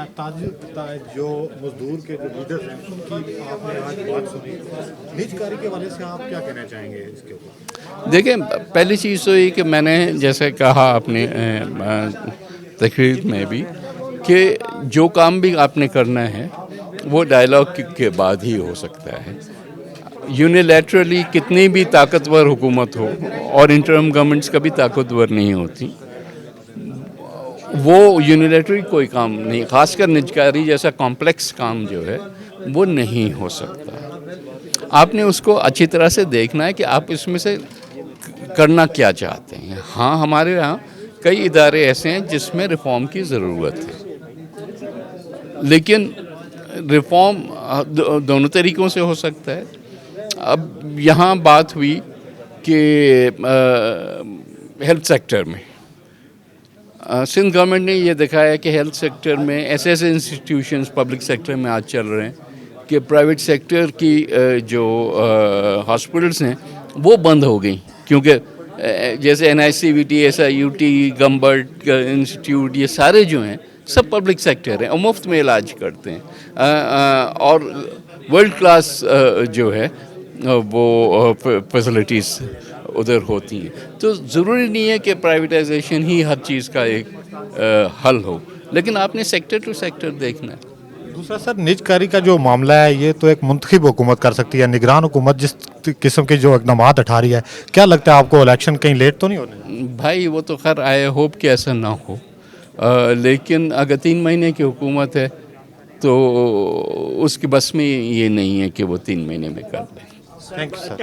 जो मजदूर के जो लीडर्स हैं उनकी आपने आज बात सुनी, निज कार्य के हवाले से आप क्या कहना चाहेंगे इसके ऊपर? देखिए, पहली चीज़ तो ये कि मैंने जैसे कहा अपने तकरीर में भी कि जो काम भी आपने करना है वो डायलॉग के बाद ही हो सकता है। यूनिलैटरली कितनी भी ताकतवर हुकूमत हो, और इंटरिम गवर्नमेंट्स कभी ताकतवर नहीं होती, वो यूनिलैटरली कोई काम नहीं, खासकर निजकारी जैसा कॉम्प्लेक्स काम जो है वो नहीं हो सकता। आपने उसको अच्छी तरह से देखना है कि आप इसमें से करना क्या चाहते हैं। हाँ, हमारे यहाँ कई इदारे ऐसे हैं जिसमें रिफॉर्म की ज़रूरत है, लेकिन रिफॉर्म दोनों तरीक़ों से हो सकता है। अब यहाँ बात हुई कि हेल्थ सेक्टर में सिंध गवर्नमेंट ने ये दिखाया कि हेल्थ सेक्टर में ऐसे ऐसे इंस्टीट्यूशंस पब्लिक सेक्टर में आज चल रहे हैं कि प्राइवेट सेक्टर की जो हॉस्पिटल्स हैं वो बंद हो गई, क्योंकि जैसे NICVT, SIUT, गम्बर्ट इंस्टीट्यूट, ये सारे जो हैं सब पब्लिक सेक्टर हैं और मुफ्त में इलाज करते हैं, और वर्ल्ड क्लास जो है वो फैसिलिटीज़ उधर होती हैं। तो ज़रूरी नहीं है कि प्राइवेटाइजेशन ही हर चीज़ का एक हल हो, लेकिन आपने सेक्टर टू सेक्टर देखना है। दूसरा सर, निज कार्य का जो मामला है ये तो एक मुंतखब हुकूमत कर सकती है, निगरान हुकूमत जिस किस्म की जो इकदाम उठा रही है, क्या लगता है आपको इलेक्शन कहीं लेट तो नहीं होने? भाई वो तो खैर आई होप कि ऐसा ना हो, लेकिन अगर 3 महीने की हुकूमत है तो उसकी बस में ये नहीं है कि वो 3 महीने में कर ले। Thank you sir.